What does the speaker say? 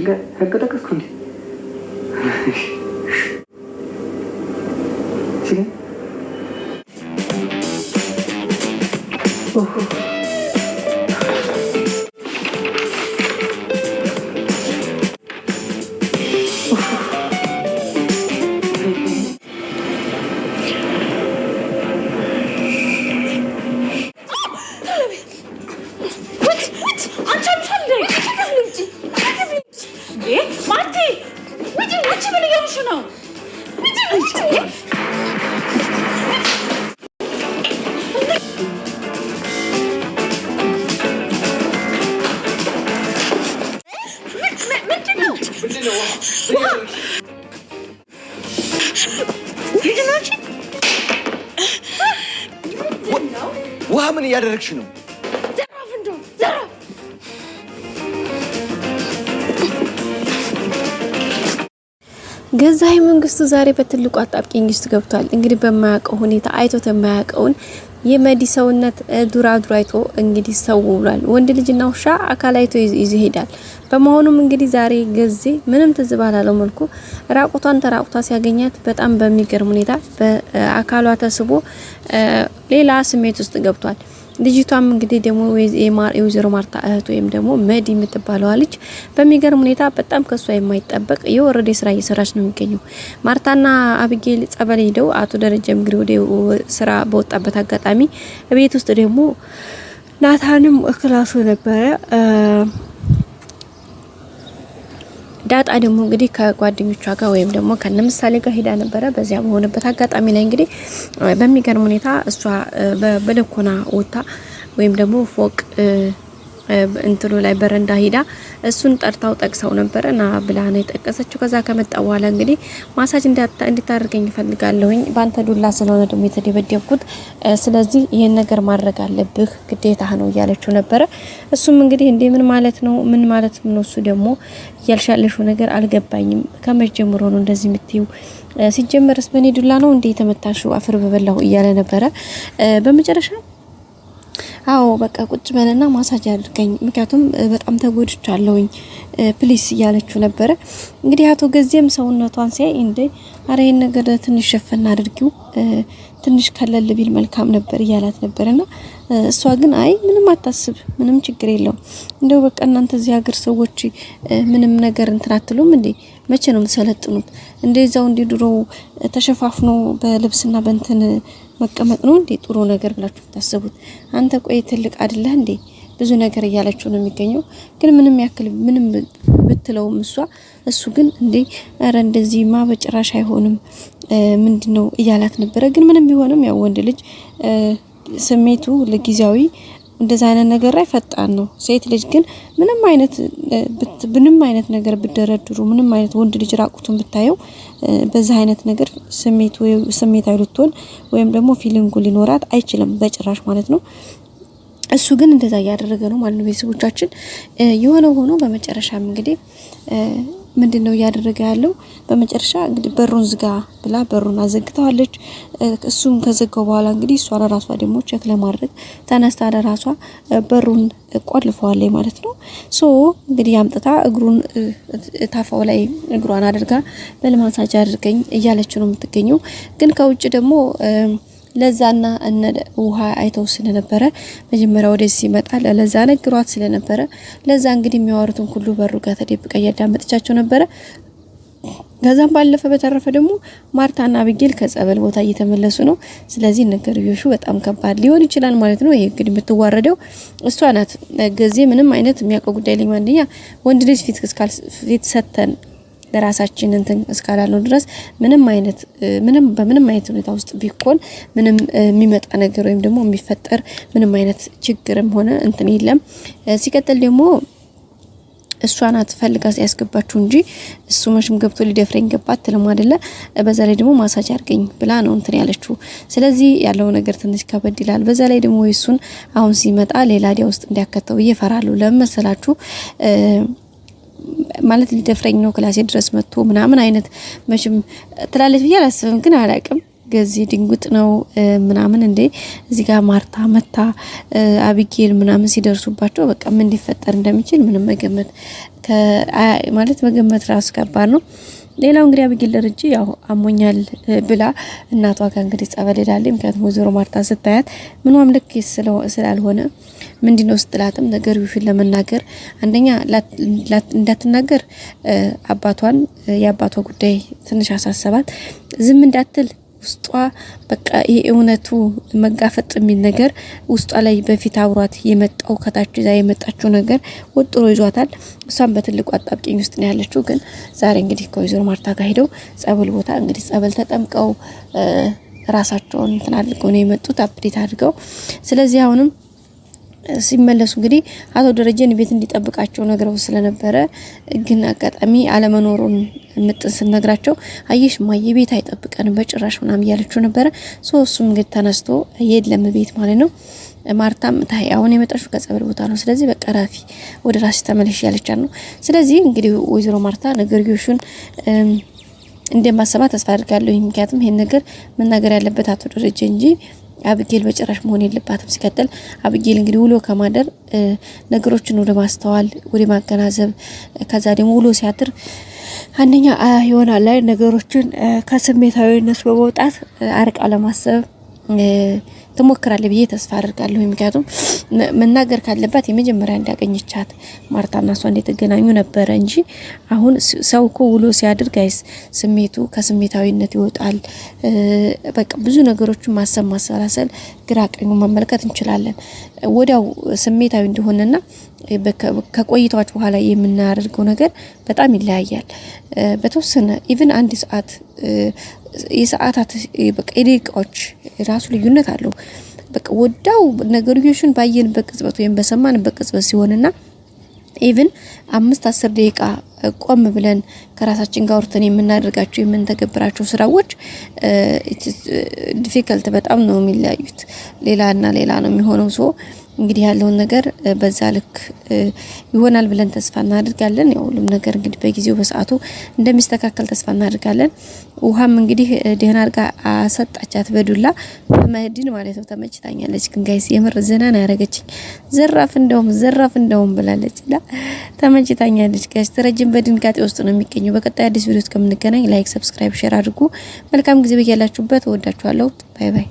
هكذا كنت سيدي ውሃ ምን እያደረግሽ ነው? ዘራፍ እንደው ዘራፍ ገዛኸኝ መንግስቱ ዛሬ በትልቁ አጣብቂኝ ውስጥ ገብቷል። እንግዲህ በማያውቀው ሁኔታ አይቶት የማያውቀውን የመዲ ሰውነት ዱራ አይቶ እንግዲህ ሰው ብሏል። ወንድ ልጅና ውሻ አካላይቶ ይዞ ይሄዳል። በመሆኑም እንግዲህ ዛሬ ገዜ ምንም ትዝ ባላለው መልኩ ራቁቷን ተራቁቷ ሲያገኛት በጣም በሚገርም ሁኔታ በአካሏ ተስቦ ሌላ ስሜት ውስጥ ገብቷል። ልጅቷም እንግዲህ ደግሞ የወይዘሮ ማርታ እህት ወይም ደግሞ መዲ የምትባለው ልጅ በሚገርም ሁኔታ በጣም ከሷ የማይጠበቅ የወረደ ስራ እየሰራች ነው የሚገኘው። ማርታና አብጌል ጸበል ሄደው አቶ ደረጀም እንግዲህ ወደ ስራ በወጣበት አጋጣሚ ቤት ውስጥ ደግሞ ናታንም ክላሱ ነበረ። ዳጣ ደግሞ እንግዲህ ከጓደኞቿ ጋር ወይም ደግሞ ከነምሳሌ ጋር ሄዳ ነበረ። በዚያ በሆነበት አጋጣሚ ላይ እንግዲህ በሚገርም ሁኔታ እሷ በለኮና ወጣ ወይም ደግሞ ፎቅ እንትኑ ላይ በረንዳ ሄዳ እሱን ጠርታው ጠቅሰው ነበርና ብላ ነው የጠቀሰችው። ከዛ ከመጣ በኋላ እንግዲህ ማሳጅ እንድታደርገኝ ፈልጋለሁኝ ባንተ ዱላ ስለሆነ ደግሞ የተደበደብኩት፣ ስለዚህ ይሄን ነገር ማድረግ አለብህ ግዴታ ነው እያለችው ነበረ። እሱም እንግዲህ እንዴ ምን ማለት ነው ነው እሱ ደግሞ ያልሻለሽው ነገር አልገባኝም፣ ከመጀመሩ ነው እንደዚህ የምትዩ ሲጀመርስ በኔ ዱላ ነው እንዴ የተመታሽው አፍር በበላው እያለ ነበረ። በመጨረሻ አዎ በቃ ቁጭ በለና ማሳጅ አድርገኝ ምክንያቱም በጣም ተጎድቻለሁኝ ፕሊስ እያለችው ነበረ። እንግዲህ አቶ ገዜም ሰውነቷን ሲያይ እንዴ አረ ይሄን ነገር ትንሽ ሸፈና አድርጊው ትንሽ ከለል ቢል መልካም ነበር እያላት ነበርና እሷ ግን አይ ምንም አታስብ ምንም ችግር የለውም እንደው በቃ እናንተ እዚህ ሀገር ሰዎች ምንም ነገር እንትን አትሉም እንዴ መቼ ነው የምትሰለጥኑት እንደዛው እንዴ ድሮ ተሸፋፍኖ በልብስና በእንትን መቀመጥ ነው እንዴ ጥሩ ነገር ብላችሁ ታስቡት አንተ ቆይ ትልቅ አይደለህ እንዴ ብዙ ነገር እያለችው ነው የሚገኘው። ግን ምንም ያክል ምንም ብትለውም እሱ ግን እንዴ አረ እንደዚህማ በጭራሽ አይሆንም ምንድነው እያላት ነበረ። ግን ምንም ቢሆንም ያው ወንድ ልጅ ስሜቱ ለጊዜያዊ እንደዛ አይነት ነገር ላይ ፈጣን ነው። ሴት ልጅ ግን ምንም አይነት ነገር ብደረድሩ ምንም አይነት ወንድ ልጅ ራቁቱን ብታየው በዛ አይነት ነገር ስሜት አይሉትሆን ወይም ደግሞ ፊሊንጉ ሊኖራት አይችልም በጭራሽ ማለት ነው። እሱ ግን እንደዛ ያደረገ ነው ማለት ነው። ቤተሰቦቻችን የሆነው ሆኖ በመጨረሻም እንግዲህ ምንድነው ያደረገ ያለው በመጨረሻ እንግዲህ በሩን ዝጋ ብላ በሩን አዘግታዋለች። እሱም ከዘጋው በኋላ እንግዲህ እሷ ለራሷ ደግሞ ቼክ ለማድረግ ተነስታ ለራሷ በሩን ቆልፈዋለች ማለት ነው። እንግዲህ ያምጥታ እግሩን ታፋው ላይ እግሯን አድርጋ በልማሳጅ አድርገኝ እያለች ነው የምትገኘው። ግን ከውጭ ደግሞ ለዛና እነ ውሃ አይተው ስለነበረ መጀመሪያ ወደዚህ ሲመጣ ለዛ ነግሯት ስለነበረ ለዛ እንግዲህ የሚያወሩትን ሁሉ በሩ ጋር ተደብቃ እያዳመጠቻቸው ነበረ። ከዛም ባለፈ በተረፈ ደግሞ ማርታና አብጌል ከጸበል ቦታ እየተመለሱ ነው። ስለዚህ ነገርዮሹ በጣም ከባድ ሊሆን ይችላል ማለት ነው። ይሄ እንግዲህ የምትዋረደው እሷ ናት። ገዜ ምንም አይነት የሚያውቀው ጉዳይ ላይ ማንደኛ ወንድ ልጅ ፊት ሰተን ለራሳችን እንትን እስካላለው ድረስ ምንም በምንም አይነት ሁኔታ ውስጥ ቢቆን ምንም የሚመጣ ነገር ወይም ደግሞ የሚፈጠር ምንም አይነት ችግርም ሆነ እንትን የለም። ሲቀጥል ደግሞ እሷ ናት ፈልጋ ያስገባችሁ እንጂ እሱ መሽም ገብቶ ሊደፍረኝ ገባት ለማደለ በዛ ላይ ደግሞ ማሳጅ አድርገኝ ብላ ነው እንትን ያለችው። ስለዚህ ያለው ነገር ትንሽ ከበድ ይላል። በዛ ላይ ደግሞ እሱን አሁን ሲመጣ ሌላ ዲያ ውስጥ እንዲያከተው እየፈራሉ ለመሰላችሁ ማለት ሊደፍረኝ ነው ክላሴ ድረስ መጥቶ ምናምን አይነት መሽም ትላለች ብዬ አላስብም። ግን አላቅም ገዜ ድንጉጥ ነው ምናምን እንዴ እዚህ ጋር ማርታ መታ አብጌል ምናምን ሲደርሱባቸው በቃ ምን ሊፈጠር እንደሚችል ምንም መገመት ማለት መገመት ራሱ ከባድ ነው። ሌላው እንግዲህ አብጌል ደረጀ ያው አሞኛል ብላ እናቷ ጋር እንግዲህ ጸበል ሄዳለች። ምክንያቱም ወይዘሮ ማርታ ስታያት ምንም ልክ ስላልሆነ ምንድነው ስትላትም ነገርሽን ለመናገር አንደኛ እንዳትናገር አባቷን የአባቷ ጉዳይ ትንሽ አሳሰባት። ዝም እንዳትል ውስጧ በቃ ይሄ እውነቱ መጋፈጥ የሚል ነገር ውስጧ ላይ በፊት አብሯት የመጣው ከታች ዛ የመጣችው ነገር ወጥሮ ይዟታል። እሷም በትልቁ አጣብቂኝ ውስጥ ነው ያለችው። ግን ዛሬ እንግዲህ ከወይዘሮ ማርታ ጋር ሄደው ጸበል ቦታ እንግዲህ ጸበል ተጠምቀው ራሳቸውን ተናልቀው ነው የመጡት አፕዴት አድርገው። ስለዚህ አሁንም ሲመለሱ እንግዲህ አቶ ደረጀን ቤት እንዲጠብቃቸው ነግረው ስለነበረ ግን አጋጣሚ አለመኖሩን ምጥን ስነግራቸው አየሽ ማየ ቤት አይጠብቀንም በጭራሽ ምናም እያለችው ነበረ። እሱም እንግዲህ ተነስቶ የለም ቤት ማለት ነው። ማርታም ታይ አሁን የመጣሽው ከጸበል ቦታ ነው፣ ስለዚህ በቃ ራፊ ወደ ራስሽ ተመለሽ ያለቻት ነው። ስለዚህ እንግዲህ ወይዘሮ ማርታ ነገርዮሹን እንደማሰማ ተስፋ አድርጋለሁ። ምክንያቱም ይሄን ነገር መናገር ያለበት አቶ ደረጀ እንጂ አብጌል በጭራሽ መሆን የለባትም። ሲከተል አብጌል እንግዲህ ውሎ ከማደር ነገሮችን ወደ ማስተዋል ወደ ማገናዘብ ከዛ ደግሞ ውሎ ሲያድር አንደኛ ይሆናል ላይ ነገሮችን ከስሜታዊነት በመውጣት አርቃ ለማሰብ ትሞክራለች ብዬ ተስፋ አድርጋለሁ። ምክንያቱም መናገር ካለባት የመጀመሪያ እንዳገኘቻት ማርታና እሷ እንደተገናኙ ነበረ እንጂ አሁን ሰው እኮ ውሎ ሲያድር ጋይስ ስሜቱ ከስሜታዊነት ይወጣል። በቃ ብዙ ነገሮችን ማሰብ ማሰላሰል ግራ ቀኙ መመልከት እንችላለን። ወዲያው ስሜታዊ እንደሆነና ከቆይታዎች በኋላ የምናደርገው ነገር በጣም ይለያያል። በተወሰነ ኢቭን አንድ ሰዓት የሰዓታት በቃ የደቂቃዎች ራሱ ልዩነት አለው። በቃ ወዳው ነገርዮሽን ባየንበት ቅጽበት ወይም በሰማንበት ቅጽበት ሲሆንና ኢቭን 5-10 ደቂቃ ቆም ብለን ከራሳችን ጋር ወርተን የምናደርጋቸው የምንተገብራቸው ስራዎች ዲፊከልት በጣም ነው የሚለያዩት። ሌላና ሌላ ነው የሚሆነው። ሶ እንግዲህ ያለውን ነገር በዛ ልክ ይሆናል ብለን ተስፋ እናደርጋለን። ያው ሁሉም ነገር እንግዲህ በጊዜው በሰዓቱ እንደሚስተካከል ተስፋ እናደርጋለን። ውሃም እንግዲህ ደህና አድርጋ አሰጣቻት በዱላ በመድን ማለት ነው። ተመችታኛለች። ግን ጋይስ የምር ዘናና ያረጋችኝ ዘራፍ እንደውም ብላለችና ተመችታኛለች። ጋይስ ተረጅም በድንጋጤ ውስጥ ነው የሚገኘው። በቀጣይ አዲስ ቪዲዮ እስከምንገናኝ ላይክ፣ ሰብስክራይብ፣ ሼር አድርጉ። መልካም ጊዜ በያላችሁበት። ወዳችኋለሁ። ባይ ባይ።